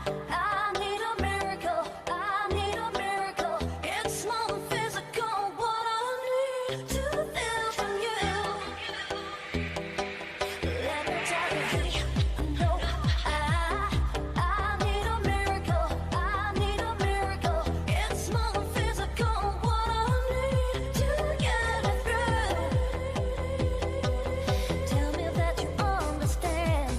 I need a miracle. I need a miracle. It's more than physical. What I need to feel from you. Let me tell you, hey, no, I need a miracle. I need a miracle. It's more than physical. What I need to get it through. Tell me that you understand.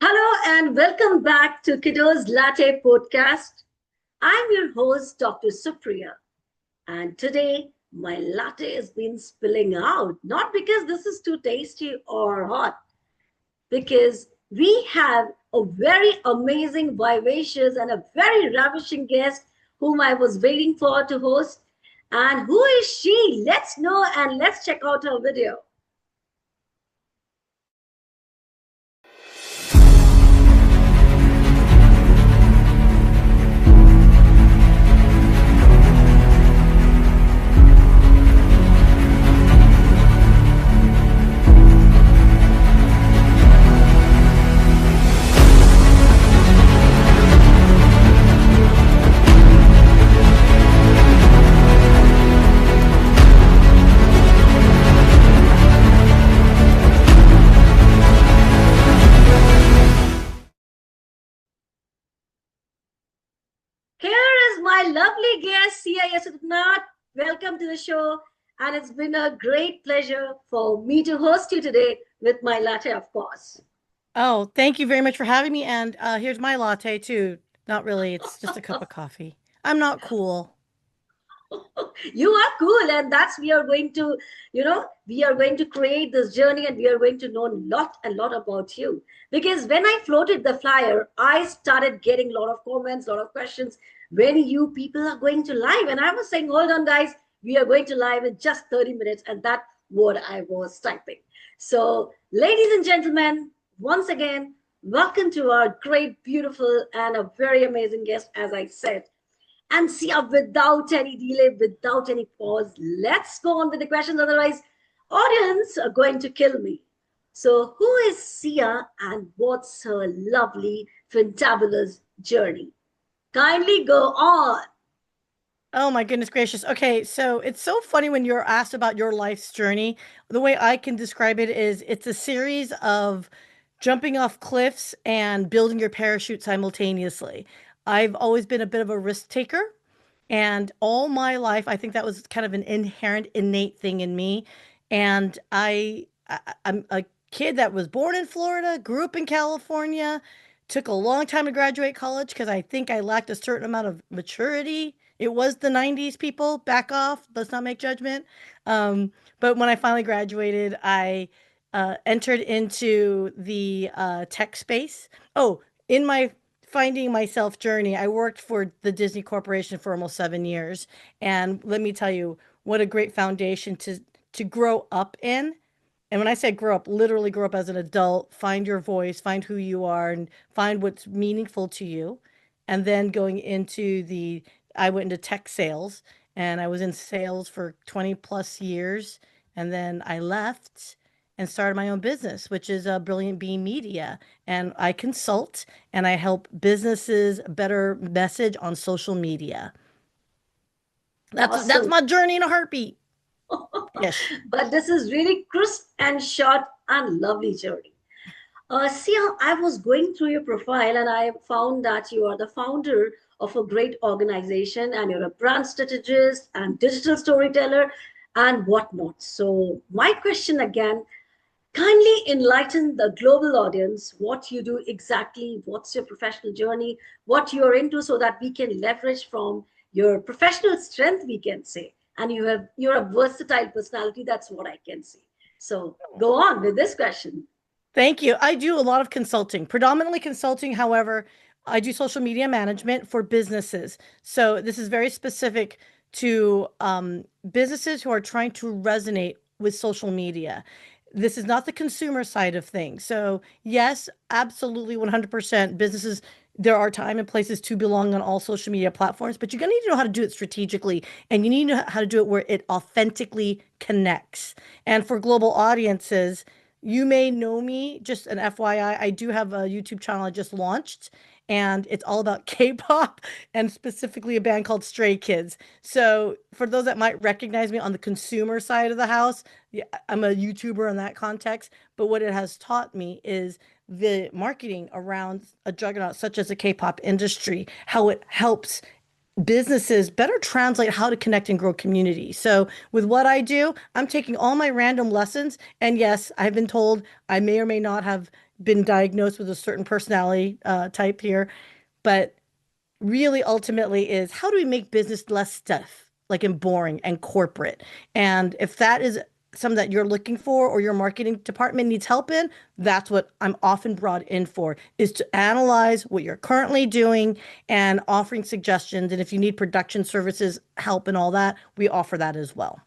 Hello and welcome back to KUDOS Latte Podcast. I'm your host, Dr. Supriya, and today my latte has been spilling out, not because this is too tasty or hot, because we have a very amazing, vivacious, and a very ravishing guest whom I was waiting for to host. And who is she? Let's know and let's check out her video. Here is my lovely guest, Syya Yasotornrat. Welcome to the show. And it's been a great pleasure for me to host you today with my latte, of course. Oh, thank you very much for having me. And here's my latte too. Not really. It's just a cup of coffee. I'm not cool. You are cool, and that's we are going to, we are going to create this journey and we are going to know a lot about you. Because when I floated the flyer, I started getting a lot of comments, a lot of questions. When you people are going to live? And I was saying, hold on, guys, we are going to live in just 30 minutes. And that's what I was typing. So, ladies and gentlemen, once again, welcome to our great, beautiful, and a very amazing guest, as I said. And Sia, without any delay, without any pause, let's go on with the questions. Otherwise, audience are going to kill me. So, who is Sia and what's her lovely, fantabulous journey? Kindly go on. Oh my goodness gracious. Okay, so it's so funny when you're asked about your life's journey. The way I can describe it is it's a series of jumping off cliffs and building your parachute simultaneously. I've always been a bit of a risk taker, and all my life I think that was kind of an inherent innate thing in me. And I'm a kid that was born in Florida, grew up in California, took a long time to graduate college because I think I lacked a certain amount of maturity. It was the 90s, people. Back off. Let's not make judgment. But when I finally graduated, I entered into the tech space. Oh, in my finding myself journey, I worked for the Disney Corporation for almost 7 years. And let me tell you, what a great foundation to grow up in. And when I say grow up, literally grow up as an adult, find your voice, find who you are, and find what's meaningful to you. And then going into I went into tech sales and I was in sales for 20 plus years. And then I left and started my own business, which is Brilliant Bean Media. And I consult and I help businesses better message on social media. That's Awesome. my journey in a heartbeat. Yes. But this is really crisp and short and lovely journey. Sia, I was going through your profile and I found that you are the founder of a great organization and you're a brand strategist and digital storyteller and whatnot. So, my question again, kindly enlighten the global audience what you do exactly, what's your professional journey, what you're into, so that we can leverage from your professional strength, we can say. And you're a versatile personality, that's what I can see. So, go on with this question. Thank you. I do a lot of consulting, predominantly consulting. However, I do social media management for businesses. So this is very specific to businesses who are trying to resonate with social media. This is not the consumer side of things. So, yes, absolutely 100% businesses, there are time and places to belong on all social media platforms, but you're going to need to know how to do it strategically and you need to know how to do it where it authentically connects. And for global audiences, you may know me, just an FYI, I do have a YouTube channel I just launched, and it's all about K-pop and specifically a band called Stray Kids. So for those that might recognize me on the consumer side of the house, yeah, I'm a YouTuber in that context. But what it has taught me is the marketing around a juggernaut such as the K-pop industry, how it helps businesses better translate how to connect and grow community. So with what I do, I'm taking all my random lessons, and yes, I've been told I may or may not have been diagnosed with a certain personality type here, but really ultimately is how do we make business less stiff, like and boring and corporate? And if that is something that you're looking for or your marketing department needs help in, that's what I'm often brought in for, is to analyze what you're currently doing and offering suggestions. And if you need production services help and all that, we offer that as well.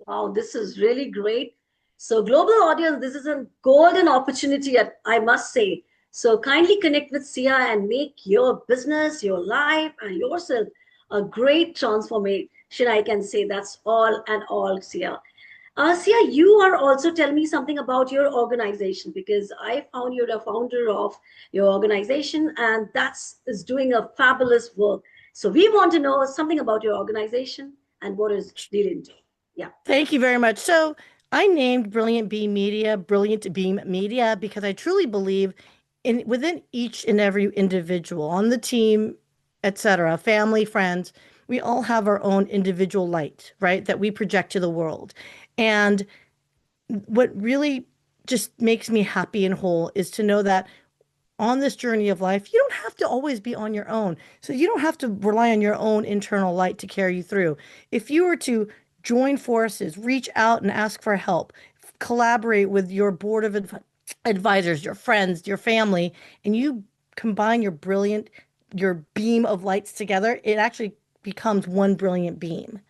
Wow, this is really great. So, global audience, this is a golden opportunity, I must say. So, kindly connect with Sia and make your business, your life, and yourself a great transformation. I can say that's all and all, Sia. Sia, you are also telling me something about your organization because I found you're a founder of your organization and that's is doing a fabulous work. So we want to know something about your organization and what is it into. Yeah. Thank you very much. So I named Brilliant Beam Media Brilliant Beam Media because I truly believe in within each and every individual on the team, etc., family, friends, we all have our own individual light, right? That we project to the world. And what really just makes me happy and whole is to know that on this journey of life, you don't have to always be on your own. So you don't have to rely on your own internal light to carry you through. If you were to join forces, reach out and ask for help, collaborate with your board of advisors, your friends, your family, and you combine your beam of lights together, it actually becomes one brilliant beam.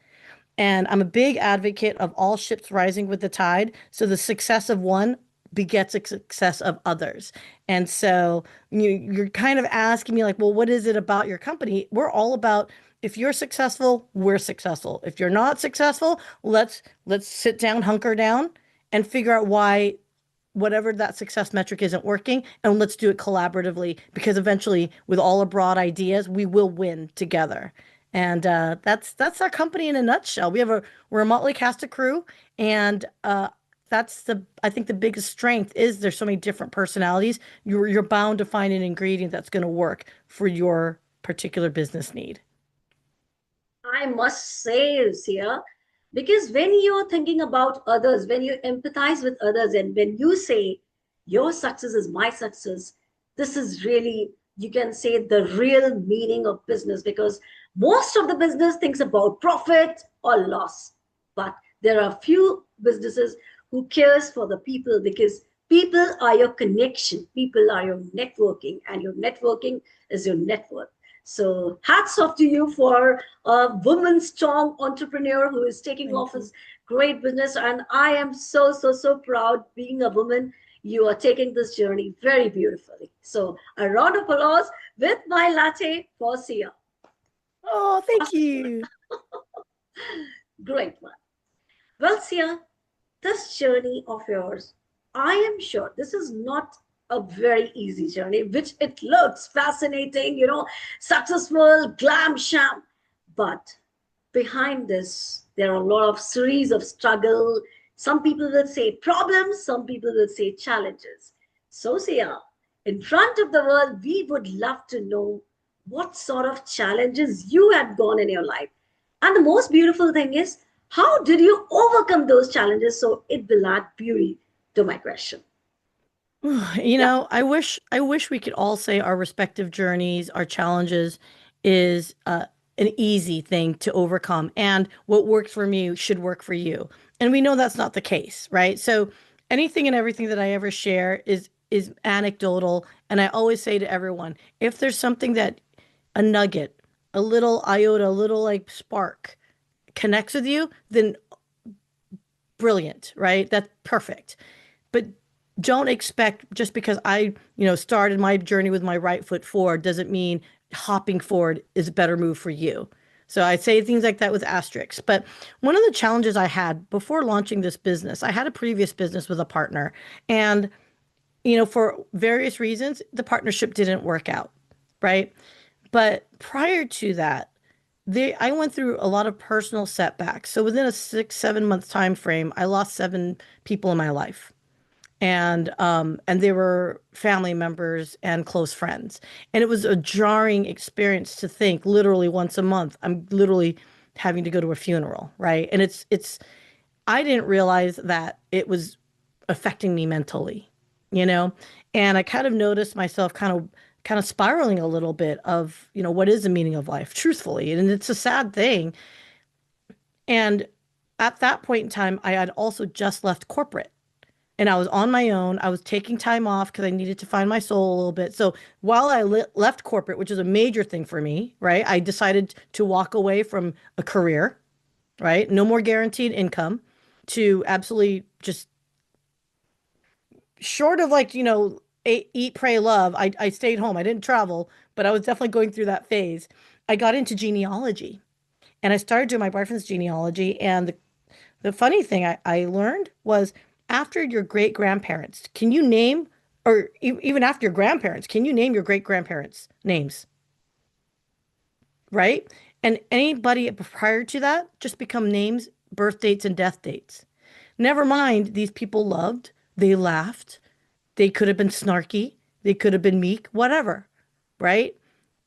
And I'm a big advocate of all ships rising with the tide. So the success of one begets the success of others. And so you're kind of asking me like, well, what is it about your company? We're all about if you're successful, we're successful. If you're not successful, let's sit down, hunker down, and figure out why whatever that success metric isn't working, and let's do it collaboratively because eventually, with all our broad ideas, we will win together. And that's our company in a nutshell. We're a motley cast of crew, and that's the I think the biggest strength is there's so many different personalities. You're bound to find an ingredient that's going to work for your particular business need. I must say, Sia, because when you're thinking about others, when you empathize with others, and when you say your success is my success, this is really, you can say, the real meaning of business because most of the business thinks about profit or loss. But there are few businesses who cares for the people because people are your connection, people are your networking, and your networking is your network. So hats off to you for a woman strong entrepreneur who is taking Thank off you. his great business. And I am so proud being a woman. You are taking this journey very beautifully. So a round of applause with my latte for Sia. Oh, thank Awesome. you. Great one. Well, Sia, this journey of yours, I am sure this is not a very easy journey, which it looks fascinating, successful, glam sham. But behind this, there are a lot of series of struggle. Some people will say problems, some people will say challenges. So, Sia, in front of the world, we would love to know what sort of challenges you had gone in your life. And the most beautiful thing is, how did you overcome those challenges so it will add beauty to my question? Yeah. I wish we could all say our respective journeys, our challenges is an easy thing to overcome, and what works for me should work for you. And we know that's not the case, right? So anything and everything that I ever share is anecdotal, and I always say to everyone, if there's something that a nugget a little iota, a little like spark connects with you, then brilliant, right? That's perfect. But don't expect just because I, started my journey with my right foot forward doesn't mean hopping forward is a better move for you. So I say things like that with asterisks. But one of the challenges I had before launching this business, I had a previous business with a partner, and for various reasons, the partnership didn't work out, right? But prior to that, I went through a lot of personal setbacks. So within a 6, 7 month time frame, I lost 7 people in my life, and they were family members and close friends. And it was a jarring experience to think literally once a month I'm literally having to go to a funeral, right? And it's I didn't realize that it was affecting me mentally, you know? And I kind of noticed myself kind of spiraling a little bit of, what is the meaning of life, truthfully. And it's a sad thing. And at that point in time, I had also just left corporate and I was on my own. I was taking time off because I needed to find my soul a little bit. So while I left corporate, which is a major thing for me, right? I decided to walk away from a career, right? No more guaranteed income, to absolutely just short of like, eat, pray, love. I stayed home. I didn't travel, but I was definitely going through that phase. I got into genealogy and I started doing my boyfriend's genealogy. And the funny thing I learned was after your great grandparents, can you name, or even after your grandparents, can you name your great grandparents' names? Right? And anybody prior to that just become names, birth dates, and death dates. Never mind, these people loved, they laughed, they could have been snarky, they could have been meek, whatever, right?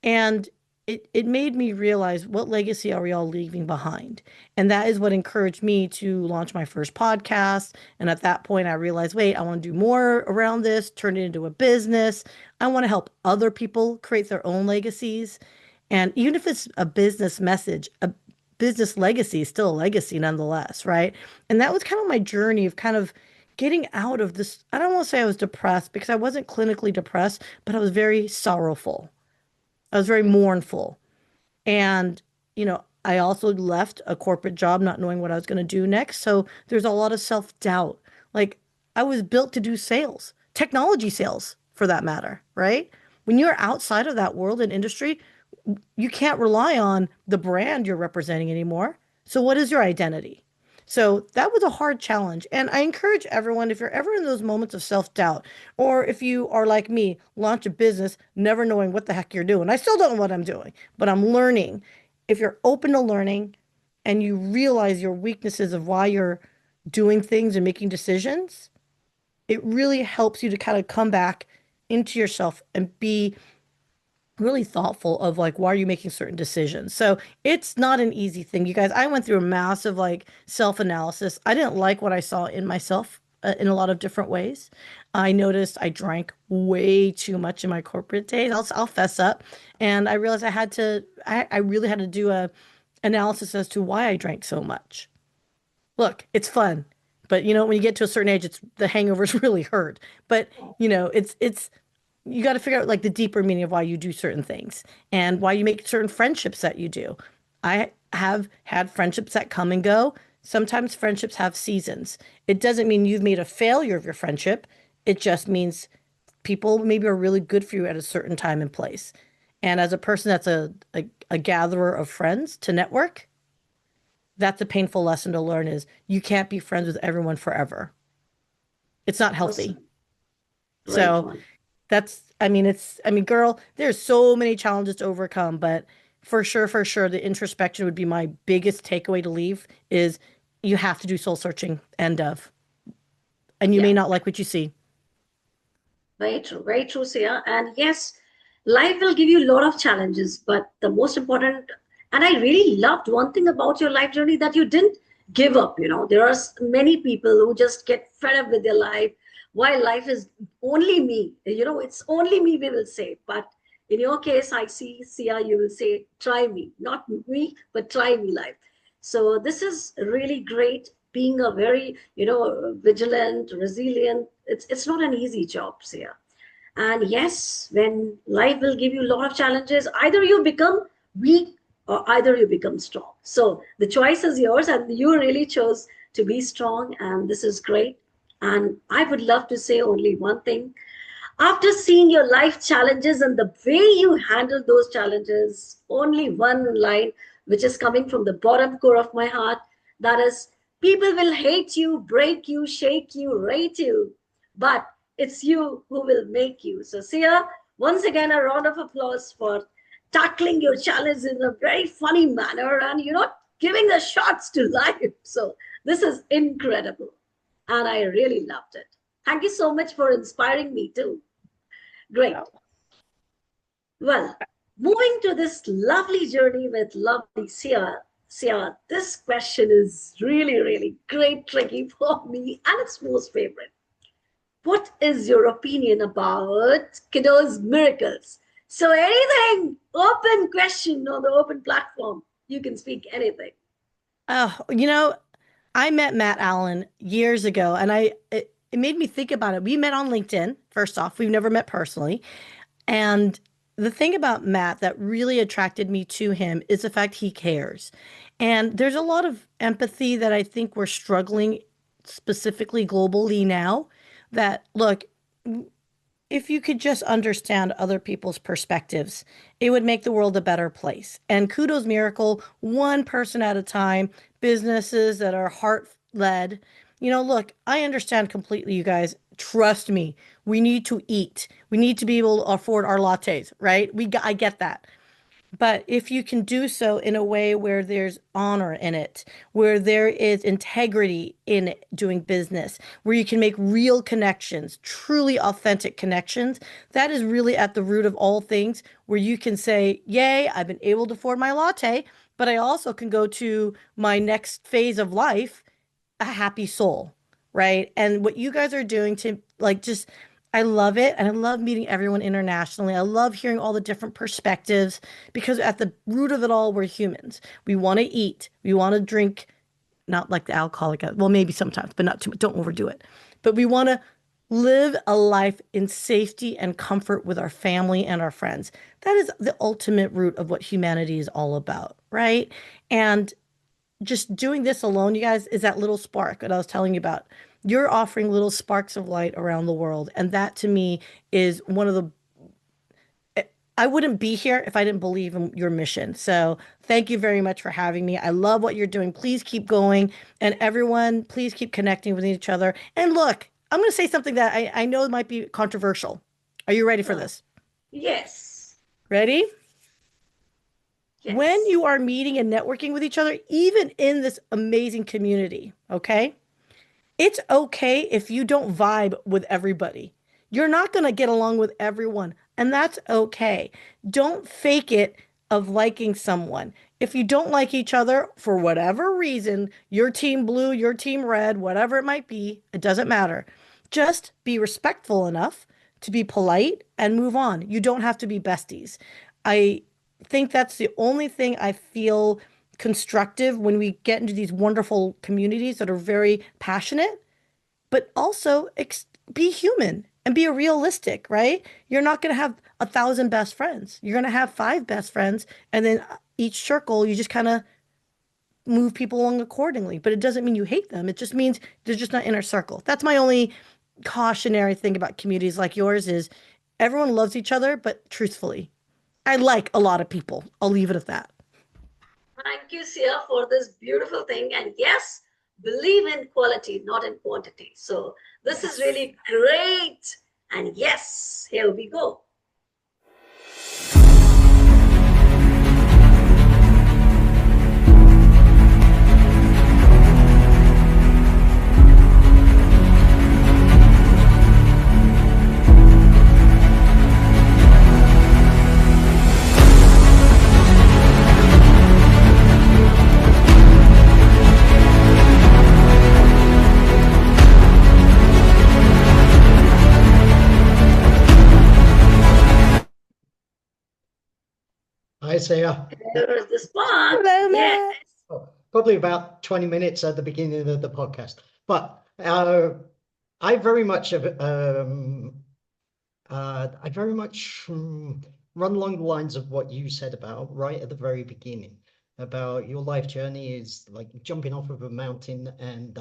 And it made me realize what legacy are we all leaving behind? And that is what encouraged me to launch my first podcast. And at that point, I realized, wait, I want to do more around this, turn it into a business. I want to help other people create their own legacies. And even if it's a business message, a business legacy is still a legacy nonetheless, right? And that was kind of my journey of kind of getting out of this. I don't want to say I was depressed because I wasn't clinically depressed, but I was very sorrowful. I was very mournful. And, I also left a corporate job not knowing what I was going to do next. So there's a lot of self-doubt. Like I was built to do sales, technology sales for that matter, right? When you're outside of that world and industry, you can't rely on the brand you're representing anymore. So what is your identity? So that was a hard challenge. And I encourage everyone, if you're ever in those moments of self-doubt, or if you are like me, launch a business, never knowing what the heck you're doing. I still don't know what I'm doing, but I'm learning. If you're open to learning and you realize your weaknesses of why you're doing things and making decisions, it really helps you to kind of come back into yourself and be really thoughtful of like why are you making certain decisions. So it's not an easy thing, you guys. I went through a massive like self-analysis. I didn't like what I saw in myself in a lot of different ways. I noticed I drank way too much in my corporate days. I'll fess up. And I realized I really had to do a analysis as to why I drank so much. Look, it's fun, but when you get to a certain age, it's the hangovers really hurt. But it's you got to figure out like the deeper meaning of why you do certain things and why you make certain friendships that you do. I have had friendships that come and go. Sometimes friendships have seasons. It doesn't mean you've made a failure of your friendship. It just means people maybe are really good for you at a certain time and place. And as a person that's a gatherer of friends to network, that's a painful lesson to learn is you can't be friends with everyone forever. It's not healthy. Awesome. Great So one. girl, there's so many challenges to overcome, but for sure, the introspection would be my biggest takeaway to leave is you have to do soul searching and you Yeah. may not like what you see. Very true, Sia. And yes, life will give you a lot of challenges, but the most important, and I really loved one thing about your life journey that you didn't give up. There are many people who just get fed up with their life. Why life is only me, it's only me, we will say. But in your case, I see, Sia, you will say, try me, not me, but try me life. So this is really great. Being a very, vigilant, resilient, it's not an easy job, Sia. And yes, when life will give you a lot of challenges, either you become weak or either you become strong. So the choice is yours, and you really chose to be strong, and this is great. And I would love to say only one thing. After seeing your life challenges and the way you handle those challenges, only one line which is coming from the bottom core of my heart, that is, people will hate you, break you, shake you, rate you, but it's you who will make you. So, Sia, once again, a round of applause for tackling your challenge in a very funny manner and, giving the shots to life. So, this is incredible. And I really loved it. Thank you so much for inspiring me too. Great. Well, moving to this lovely journey with lovely Sia. Sia, this question is really, really great, tricky for me, and it's most favorite. What is your opinion about KUDOS miracles? So anything, open question on the open platform. You can speak anything. Oh, I met Matt Allen years ago, and it made me think about it. We met on LinkedIn, first off. We've never met personally. And the thing about Matt that really attracted me to him is the fact he cares. And there's a lot of empathy that I think we're struggling specifically globally now. That, look, if you could just understand other people's perspectives, it would make the world a better place. And KUDOS Miracle, one person at a time, businesses that are heart led. Look, I understand completely, you guys. Trust me, we need to eat. We need to be able to afford our lattes, right? I get that. But if you can do so in a way where there's honor in it, where there is integrity in doing business, where you can make real connections, truly authentic connections, that is really at the root of all things, where you can say, yay, I've been able to afford my latte, but I also can go to my next phase of life a happy soul, right? And what you guys are doing to just I love it. And I love meeting everyone internationally. I love hearing all the different perspectives because at the root of it all, we're humans. We want to eat. We want to drink, not like the alcoholic, well, maybe sometimes, but not too much. Don't overdo it. But we want to live a life in safety and comfort with our family and our friends. That is the ultimate root of what humanity is all about, right? And just doing this alone, you guys, is that little spark that I was telling you about. You're offering little sparks of light around the world. And that to me is one of the, I wouldn't be here if I didn't believe in your mission. So thank you very much for having me. I love what you're doing. Please keep going. And everyone, please keep connecting with each other. And look, I'm going to say something that I know might be controversial. Are you ready for this? Yes. Ready? Yes. When you are meeting and networking with each other, even in this amazing community, okay? It's okay if you don't vibe with everybody. You're not going to get along with everyone, and that's okay. Don't fake it of liking someone. If you don't like each other for whatever reason, your team blue, your team red, whatever it might be, it doesn't matter. Just be respectful enough to be polite and move on. You don't have to be besties. I think that's the only thing I feel constructive when we get into these wonderful communities that are very passionate, but also be human and be realistic, right? You're not going to have 1,000 best friends. You're going to have 5 best friends, and then each circle, you just kind of move people along accordingly. But it doesn't mean you hate them. It just means they're just not inner circle. That's my only cautionary thing about communities like yours is everyone loves each other, but truthfully, I like a lot of people. I'll leave it at that. Thank you, Sia, for this beautiful thing. And yes, believe in quality, not in quantity. So this is really great. And yes, here we go. Hi, Syya. There's the spot. Hello, Yes. Matt. Probably about 20 minutes at the beginning of the podcast. But I very much run along the lines of what you said about right at the very beginning about your life journey is like jumping off of a mountain and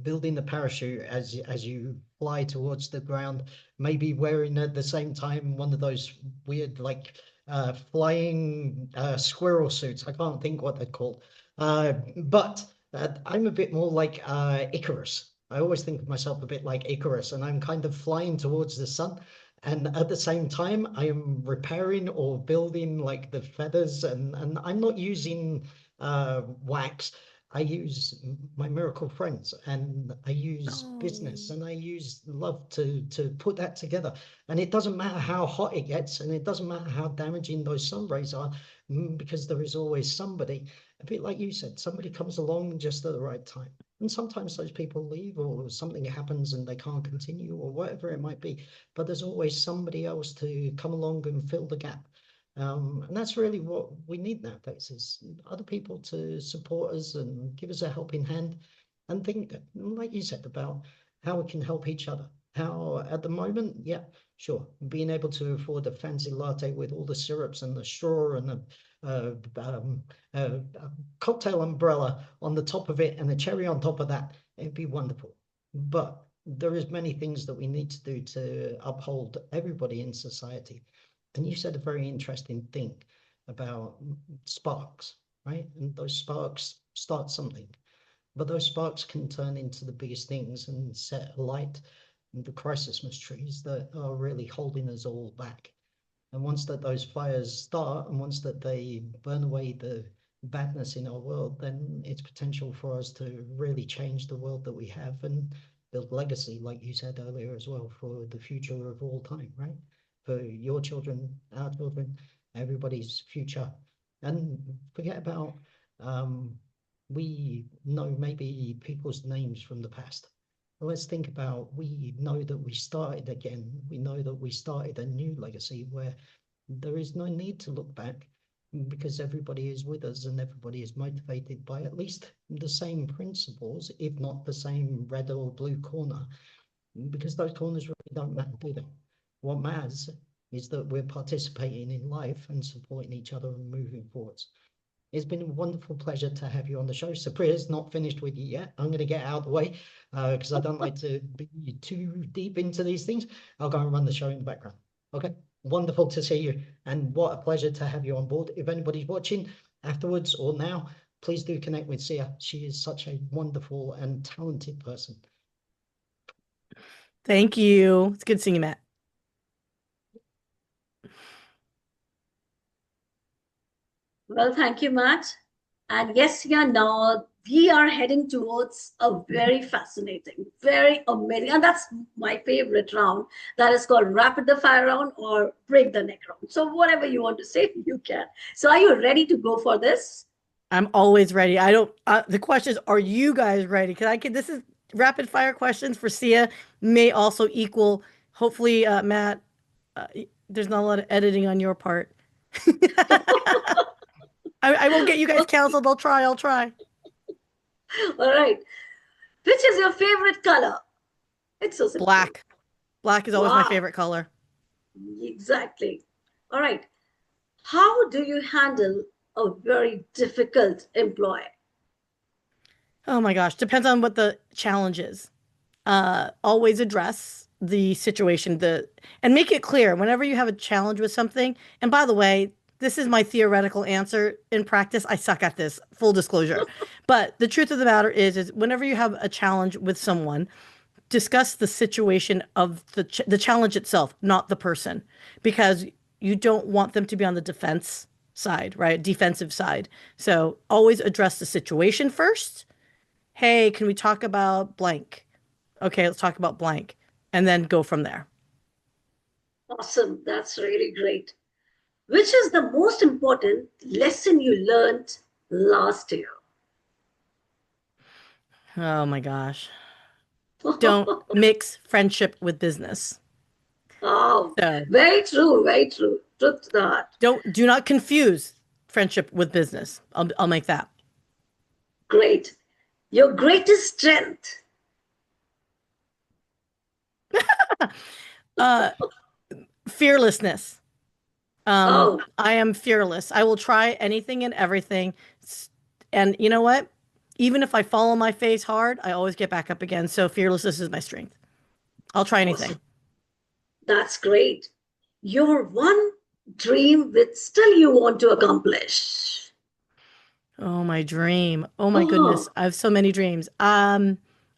building the parachute as you fly towards the ground, maybe wearing at the same time one of those weird like flying squirrel suits. I can't think what they're called. But I'm a bit more like Icarus. I always think of myself a bit like Icarus, and I'm kind of flying towards the sun. And at the same time, I am repairing or building like the feathers, and I'm not using wax. I use my miracle friends, and I use business, Oh. and I use love to put that together. And it doesn't matter how hot it gets, and it doesn't matter how damaging those sun rays are, because there is always somebody, a bit like you said, somebody comes along just at the right time. And sometimes those people leave, or something happens and they can't continue, or whatever it might be. But there's always somebody else to come along and fill the gap. And that's really what we need nowadays, is other people to support us and give us a helping hand, and think, like you said, about how we can help each other. How at the moment, yeah, sure, being able to afford a fancy latte with all the syrups and the straw and a cocktail umbrella on the top of it and a cherry on top of that, it'd be wonderful. But there is many things that we need to do to uphold everybody in society. And you said a very interesting thing about sparks, right? And those sparks start something, but those sparks can turn into the biggest things and set alight the Christmas trees that are really holding us all back. And once that those fires start, and once that they burn away the badness in our world, then it's potential for us to really change the world that we have and build legacy, like you said earlier as well, for the future of all time, right? For your children, our children, everybody's future. And forget about we know maybe people's names from the past. Let's think about, we know that we started again. We know that we started a new legacy where there is no need to look back, because everybody is with us and everybody is motivated by at least the same principles, if not the same red or blue corner, because those corners really don't matter, do they? What matters is that we're participating in life and supporting each other and moving forwards. It's been a wonderful pleasure to have you on the show. Sapriya's not finished with you yet. I'm going to get out of the way because I don't like to be too deep into these things. I'll go and run the show in the background. Okay. Wonderful to see you. And what a pleasure to have you on board. If anybody's watching afterwards or now, please do connect with Syya. She is such a wonderful and talented person. Thank you. It's good seeing you, Matt. Well, thank you, Matt. And yes, yeah, now we are heading towards a very fascinating, very amazing, and that's my favorite round. That is called rapid the fire round or break the neck round. So whatever you want to say, you can. So are you ready to go for this? I'm always ready. I don't, the question is, are you guys ready? Because this is rapid fire questions for Sia, may also equal, hopefully, Matt, uh, there's not a lot of editing on your part. I won't get you guys canceled. I'll try. All right. Which is your favorite color? It's so simple. Black. Black is always my Wow. favorite color. Exactly. All right. How do you handle a very difficult employee? Oh my gosh. Depends on what the challenge is. Always address the situation, and make it clear whenever you have a challenge with something. And by the way, this is my theoretical answer. In practice, I suck at this, full disclosure. But the truth of the matter is whenever you have a challenge with someone, discuss the situation of the challenge itself, not the person, because you don't want them to be on the defense side, right? Defensive side. So always address the situation first. Hey, can we talk about blank? Okay, let's talk about blank, and then go from there. Awesome. That's really great. Which is the most important lesson you learned last year? Oh my gosh. Don't mix friendship with business. Oh, So very true, very true. Truth to the heart. do not confuse friendship with business. I'll make that. Great. Your greatest strength. Uh, Fearlessness. Oh, I am fearless. I will try anything and everything. S- And you know what? Even if I fall on my face hard, I always get back up again. So fearlessness is my strength. I'll try awesome. anything. That's great. Your one dream which still you want to accomplish. Oh, my dream. Oh my goodness. Oh, I have so many dreams.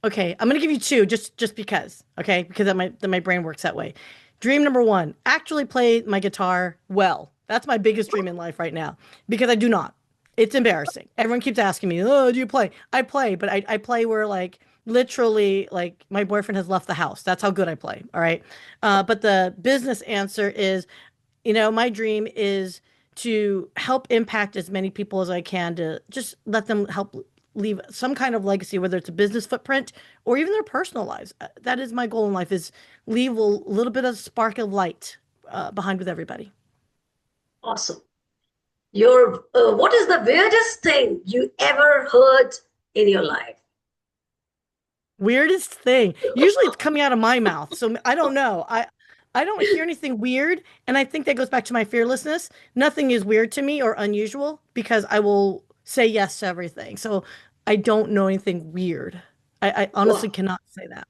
Okay, I'm gonna give you two just because. Okay, because that my brain works that way. Dream number one, actually play my guitar well. That's my biggest dream in life right now because I do not. It's embarrassing. Everyone keeps asking me, "Oh, do you play?" I play, but I play where like literally like my boyfriend has left the house. That's how good I play. All right. But the business answer is my dream is to help impact as many people as I can to just let them help leave some kind of legacy, whether it's a business footprint or even their personal lives. That is my goal in life is leave a little bit of spark of light behind with everybody. awesome. Your what is the weirdest thing you ever heard in your life? Weirdest thing. Usually it's coming out of my mouth. So I don't know. I don't hear anything weird, and I think that goes back to my fearlessness. Nothing is weird to me or unusual because I will say yes to everything. So I don't know anything weird. I honestly Wow. cannot say that.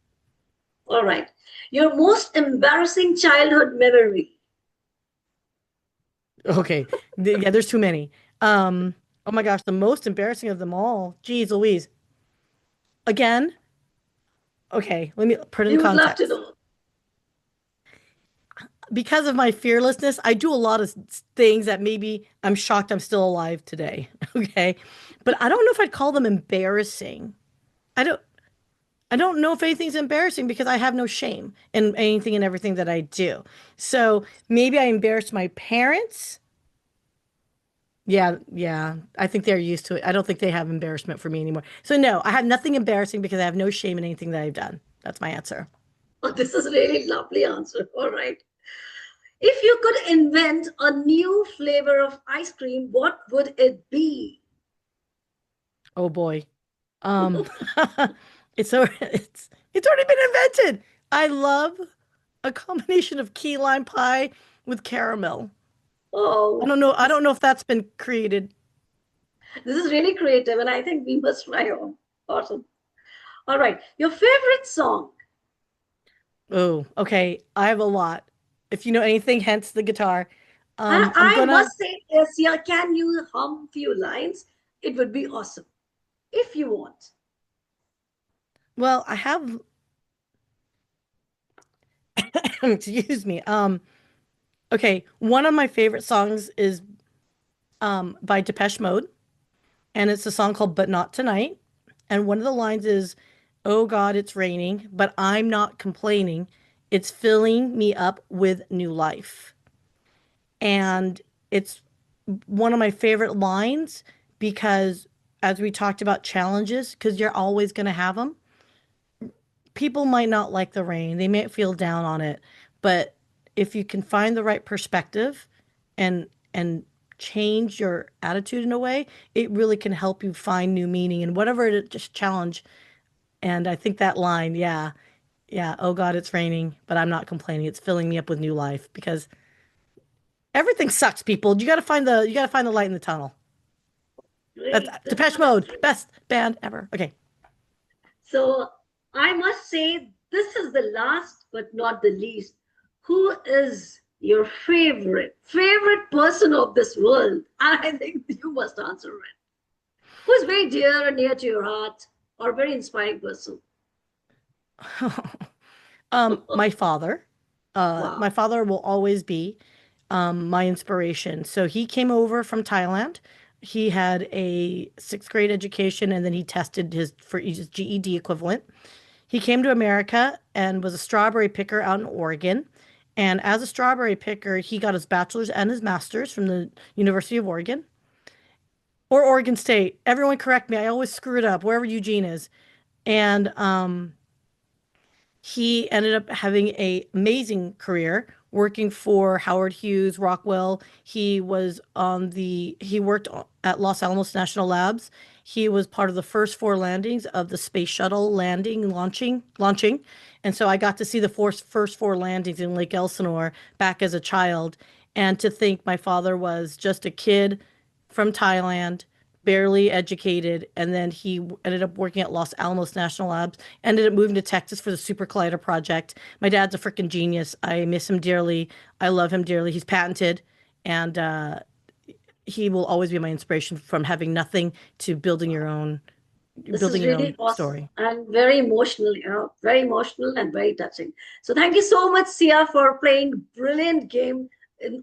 All right. Your most embarrassing childhood memory. Okay. Yeah, there's too many. Oh my gosh, the most embarrassing of them all. Jeez Louise. Again, okay, let me put it We in would love to context. know. Because of my fearlessness, I do a lot of things that maybe I'm shocked I'm still alive today. Okay. But I don't know if I'd call them embarrassing. I don't I don't know if anything's embarrassing because I have no shame in anything and everything that I do. So maybe I embarrassed my parents. Yeah, yeah. I think they're used to it. I don't think they have embarrassment for me anymore. So no, I have nothing embarrassing because I have no shame in anything that I've done. That's my answer. Oh, this is a really lovely answer. All right. If you could invent a new flavor of ice cream, what would it be? Oh boy. Um, it's already been invented. I love a combination of key lime pie with caramel. Oh, I don't know if that's been created. this is really creative, and I think we must try on. Awesome. All right. Your favorite song? Oh, okay. I have a lot. If you know anything, hence the guitar. I'm I gonna, must say, yes, yeah, can you hum few lines? It would be awesome if you want. well, I have, excuse me. Okay. One of my favorite songs is by Depeche Mode, and it's a song called But Not Tonight. And one of the lines is, "Oh God, it's raining, but I'm not complaining. It's filling me up with new life." And it's one of my favorite lines because, as we talked about challenges, because you're always going to have them, people might not like the rain, they may feel down on it, but if you can find the right perspective and change your attitude in a way, it really can help you find new meaning in whatever it just challenge. And I think that line, yeah, yeah, oh God, it's raining, but I'm not complaining. It's filling me up with new life because everything sucks, people. You gotta find the light in the tunnel. That's Great. Depeche That's Mode, great. best band ever. Okay. So I must say, this is the last but not the least. Who is your favorite person of this world? I think you must answer it. Who's very dear and near to your heart, or very inspiring person? My father. My Wow. father will always be my inspiration. So he came over from Thailand. He had a sixth grade education and then he tested his GED equivalent. He came to America and was a strawberry picker out in Oregon. And as a strawberry picker, he got his bachelor's and his master's from the University of Oregon or Oregon State. Everyone correct me. I always screw it up, wherever Eugene is. And he ended up having a amazing career working for Howard Hughes, Rockwell. He worked at Los Alamos National Labs. He was part of the first four landings of the space shuttle launching. And so I got to see the first four landings in Lake Elsinore back as a child. And to think my father was just a kid from Thailand, barely educated, and then he ended up working at Los Alamos National Labs, ended up moving to Texas for the Super Collider project. My dad's a freaking genius. I miss him dearly. I love him dearly. He's patented, and he will always be my inspiration from having nothing to building your own This is really awesome story. and very emotional, very emotional and very touching. So thank you so much, Syya, for playing brilliant game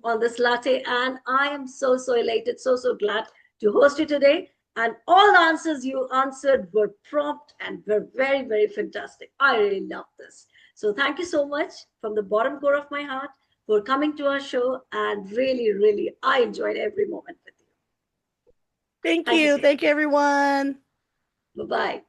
on this latte. And I am so, so elated, so, so glad to host you today. And all the answers you answered were prompt and were very, very fantastic. I really love this. So thank you so much from the bottom core of my heart for coming to our show. And really, really, I enjoyed every moment with you. Thank Thank you, you. Syya. Thank you, everyone. Bye-bye.